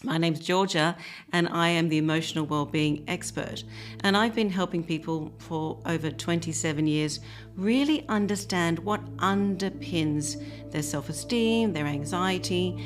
My name's Georgia, and I am the emotional well-being expert. And I've been helping people for over 27 years really understand what underpins their self-esteem, their anxiety,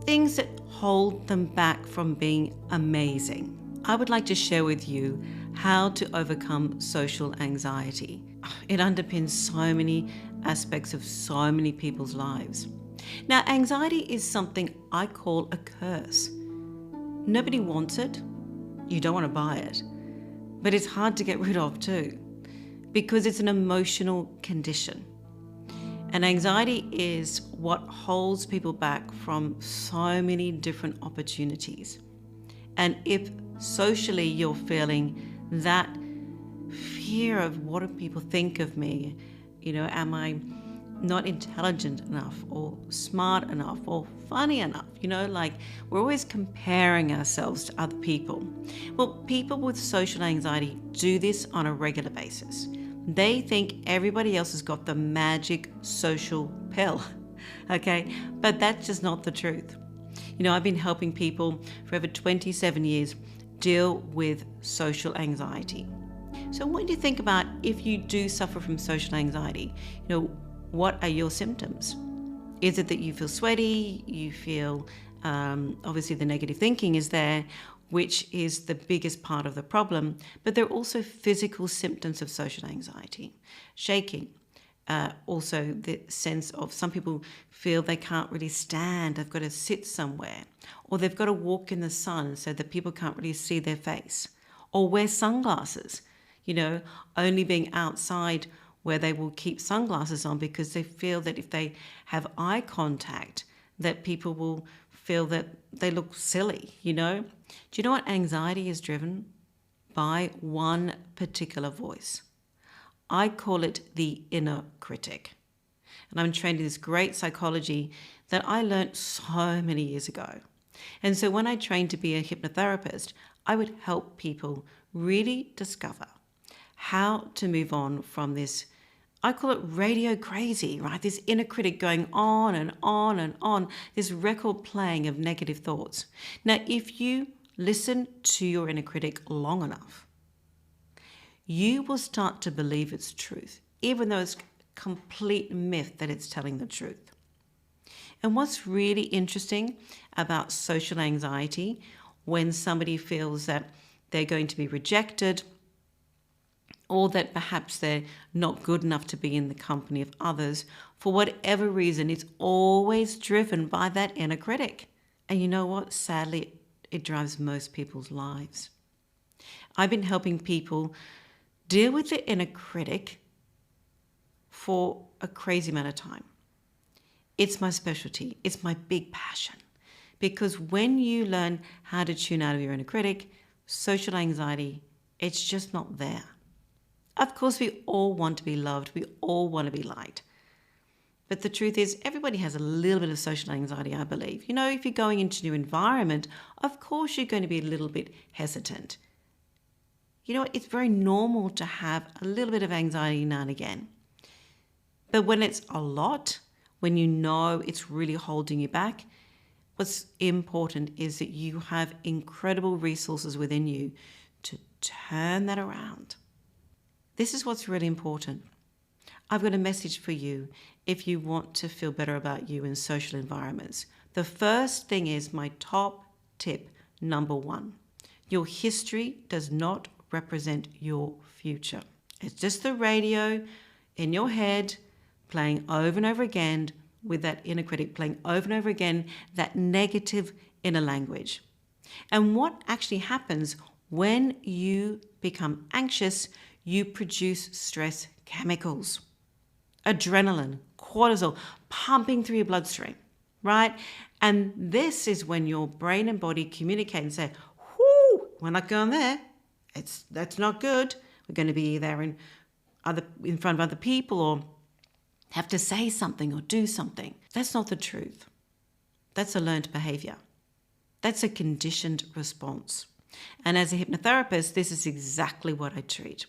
things that hold them back from being amazing. I would like to share with you how to overcome social anxiety. It underpins so many aspects of so many people's lives. Now, anxiety is something I call a curse. Nobody wants it. You don't want to buy it. But it's hard to get rid of too, because it's an emotional condition. And anxiety is what holds people back from so many different opportunities. And if socially you're feeling that fear of what do people think of me, am I not intelligent enough or smart enough or funny enough, like we're always comparing ourselves to other people. Well, people with social anxiety do this on a regular basis. They think everybody else has got the magic social pill, okay? But that's just not the truth. I've been helping people for over 27 years deal with social anxiety. So what do you think about if you do suffer from social anxiety? What are your symptoms? Is it that you feel sweaty? You feel, obviously the negative thinking is there, which is the biggest part of the problem, but there are also physical symptoms of social anxiety. Shaking, also the sense of some people feel they can't really stand, they've got to sit somewhere, or they've got to walk in the sun so that people can't really see their face, or wear sunglasses, only being outside where they will keep sunglasses on because they feel that if they have eye contact, that people will feel that they look silly, Do you know what anxiety is driven by? One particular voice. I call it the inner critic. And I'm trained in this great psychology that I learned so many years ago. And so when I trained to be a hypnotherapist, I would help people really discover how to move on from this, I call it radio crazy, right? This inner critic going on and on and on, this record playing of negative thoughts. Now, if you listen to your inner critic long enough, you will start to believe it's truth, even though it's a complete myth that it's telling the truth. And what's really interesting about social anxiety, when somebody feels that they're going to be rejected, or that perhaps they're not good enough to be in the company of others, for whatever reason, it's always driven by that inner critic. And you know what? Sadly, it drives most people's lives. I've been helping people deal with the inner critic for a crazy amount of time. It's my specialty. It's my big passion. Because when you learn how to tune out of your inner critic, social anxiety, it's just not there. Of course, we all want to be loved. We all want to be liked. But the truth is, everybody has a little bit of social anxiety, I believe. If you're going into a new environment, of course you're going to be a little bit hesitant. It's very normal to have a little bit of anxiety now and again. But when it's a lot, when you know it's really holding you back, what's important is that you have incredible resources within you to turn that around. This is what's really important. I've got a message for you if you want to feel better about you in social environments. The first thing is my top tip, number one. Your history does not represent your future. It's just the radio in your head playing over and over again with that inner critic, playing over and over again that negative inner language. And what actually happens when you become anxious, you produce stress chemicals, adrenaline, cortisol, pumping through your bloodstream, right? And this is when your brain and body communicate and say, whoo, we're not going there. That's not good. We're going to be there in front of other people or have to say something or do something. That's not the truth. That's a learned behavior. That's a conditioned response. And as a hypnotherapist, this is exactly what I treat.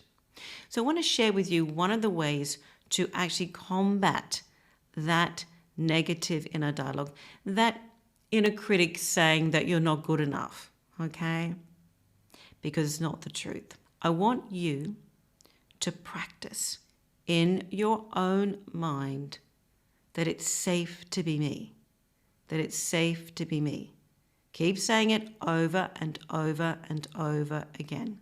So I want to share with you one of the ways to actually combat that negative inner dialogue that inner critic saying that you're not good enough, okay? Because it's not the truth. I want you to practice in your own mind that it's safe to be me, that it's safe to be me. Keep saying it over and over and over again.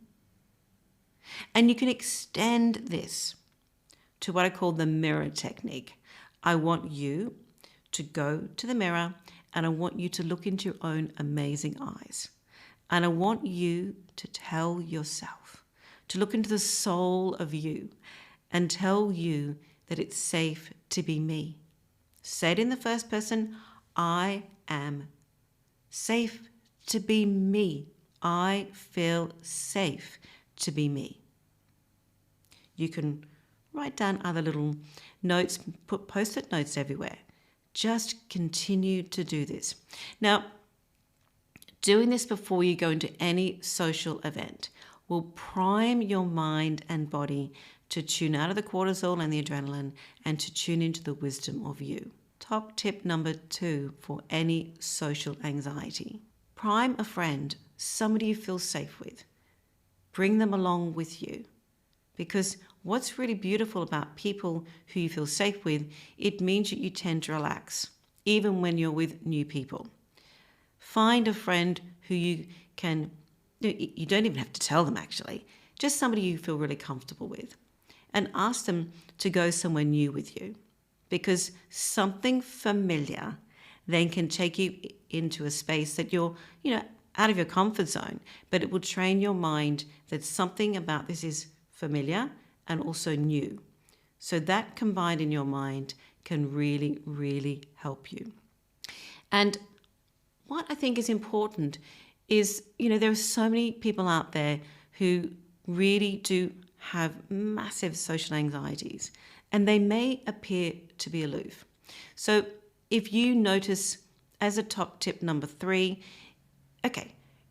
And you can extend this to what I call the mirror technique. I want you to go to the mirror and I want you to look into your own amazing eyes. And I want you to tell yourself, to look into the soul of you and tell you that it's safe to be me. Say it in the first person, I am safe to be me. I feel safe to be me. You can write down other little notes, put post-it notes everywhere. Just continue to do this. Now, doing this before you go into any social event will prime your mind and body to tune out of the cortisol and the adrenaline and to tune into the wisdom of you. Top tip number 2 for any social anxiety. Prime a friend, somebody you feel safe with. Bring them along with you. Because what's really beautiful about people who you feel safe with, it means that you tend to relax, even when you're with new people. Find a friend who you can, you don't even have to tell them actually, just somebody you feel really comfortable with. And ask them to go somewhere new with you. Because something familiar then can take you into a space that you're, out of your comfort zone, but it will train your mind that something about this is familiar and also new. So that combined in your mind can really, really help you. And what I think is important is, there are so many people out there who really do have massive social anxieties and they may appear to be aloof. So if you notice as a top tip number 3,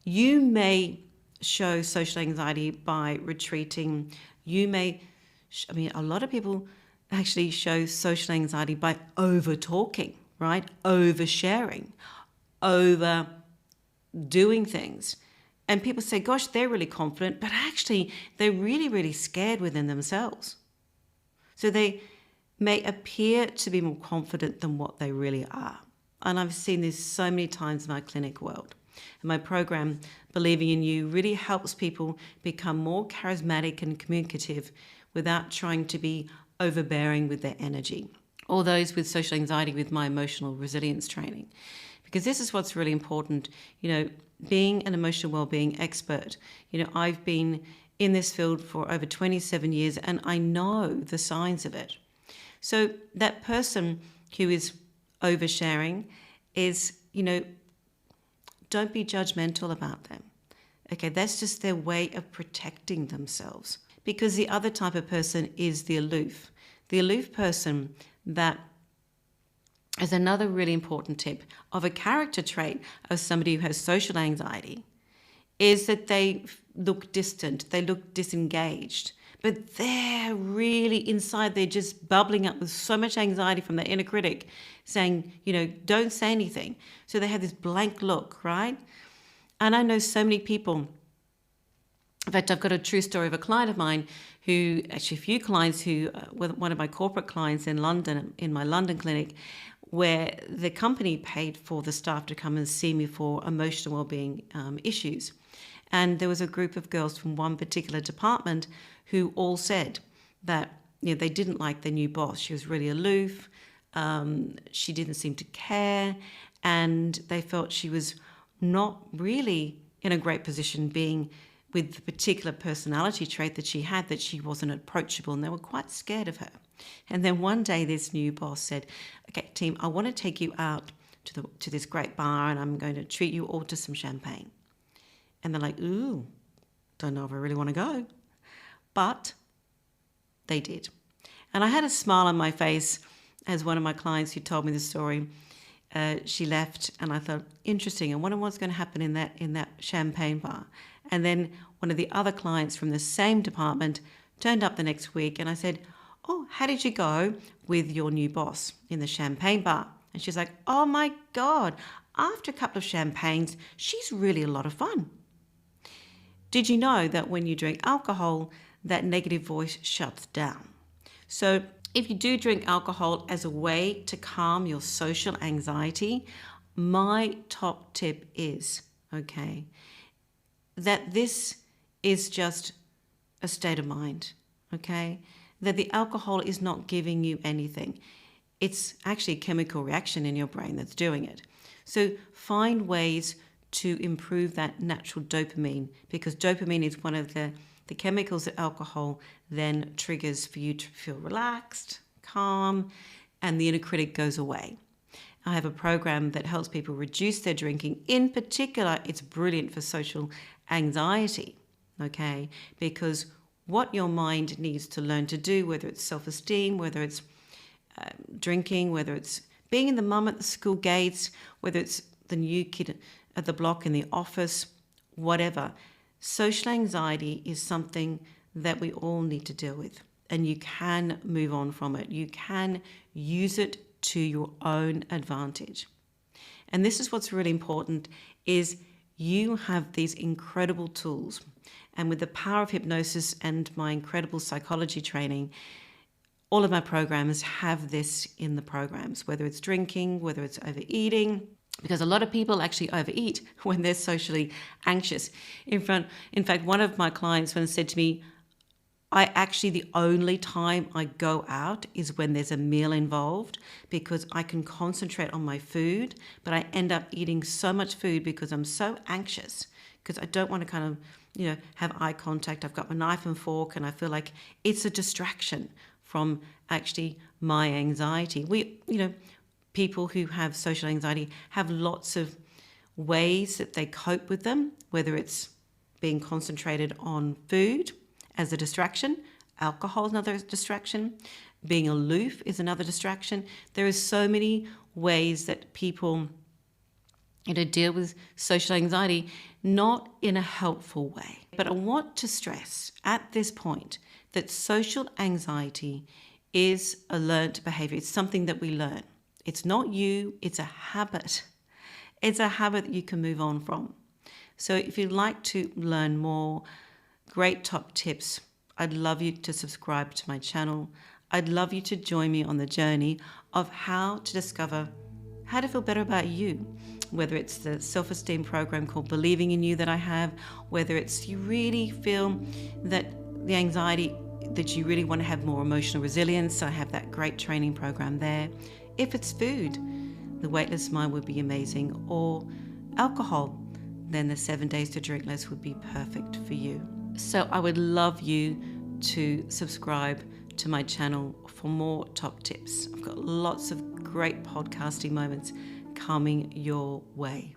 you may show social anxiety by retreating. You may, a lot of people actually show social anxiety by over talking, right? Oversharing, over doing things. And people say, gosh, they're really confident, but actually they're really, really scared within themselves. So they may appear to be more confident than what they really are. And I've seen this so many times in my clinic world. And my program, Believing in You, really helps people become more charismatic and communicative without trying to be overbearing with their energy. Or those with social anxiety with my emotional resilience training. Because this is what's really important, being an emotional well-being expert. I've been in this field for over 27 years and I know the signs of it. So that person who is oversharing is, don't be judgmental about them. Okay, that's just their way of protecting themselves. Because the other type of person is the aloof. The aloof person that is another really important tip of a character trait of somebody who has social anxiety is that they look distant, they look disengaged, but they're really inside, they're just bubbling up with so much anxiety from their inner critic saying, don't say anything. So they have this blank look, right? And I know so many people. In fact, I've got a true story of a client of mine who, actually a few clients who, one of my corporate clients in London, in my London clinic, where the company paid for the staff to come and see me for emotional well-being issues. And there was a group of girls from one particular department who all said that they didn't like their new boss. She was really aloof. She didn't seem to care. And they felt she was not really in a great position being with the particular personality trait that she had, that she wasn't approachable, and they were quite scared of her. And then one day this new boss said, okay, team, I want to take you out to this great bar and I'm going to treat you all to some champagne. And they're like, ooh, don't know if I really want to go. But they did. And I had a smile on my face as one of my clients who told me the story, she left and I thought, interesting, I wonder what's going to happen in that champagne bar. And then one of the other clients from the same department turned up the next week and I said, oh, how did you go with your new boss in the champagne bar? And she's like, oh my God, after a couple of champagnes, she's really a lot of fun. Did you know that when you drink alcohol, that negative voice shuts down? So if you do drink alcohol as a way to calm your social anxiety, my top tip is, okay, that this is just a state of mind, okay? That the alcohol is not giving you anything. It's actually a chemical reaction in your brain that's doing it. So find ways to improve that natural dopamine, because dopamine is one of the chemicals that alcohol then triggers for you to feel relaxed, calm, and the inner critic goes away. I have a program that helps people reduce their drinking. In particular, it's brilliant for social anxiety, okay? Because what your mind needs to learn to do, whether it's self-esteem, whether it's drinking, whether it's being in the mum at the school gates, whether it's the new kid at the block in the office, whatever. Social anxiety is something that we all need to deal with, and you can move on from it. You can use it to your own advantage. And this is what's really important, is you have these incredible tools. And with the power of hypnosis and my incredible psychology training, all of my programs have this in the programs, whether it's drinking, whether it's overeating, because a lot of people actually overeat when they're socially anxious. In fact, one of my clients once said to me, the only time I go out is when there's a meal involved, because I can concentrate on my food, but I end up eating so much food because I'm so anxious, because I don't want to have eye contact. I've got my knife and fork and I feel like it's a distraction from actually my anxiety. People who have social anxiety have lots of ways that they cope with them, whether it's being concentrated on food as a distraction, alcohol is another distraction, being aloof is another distraction. There are so many ways that people deal with social anxiety, not in a helpful way. But I want to stress at this point that social anxiety is a learned behavior. It's something that we learn. It's not you, it's a habit. It's a habit that you can move on from. So if you'd like to learn more great top tips, I'd love you to subscribe to my channel. I'd love you to join me on the journey of how to discover how to feel better about you, whether it's the self-esteem program called Believing in You that I have, whether it's you really feel that the anxiety, that you really want to have more emotional resilience. I have that great training program there. If it's food, the Weightless Mind would be amazing, or alcohol, then the 7 Days to Drink Less would be perfect for you. So I would love you to subscribe to my channel for more top tips. I've got lots of great podcasting moments coming your way.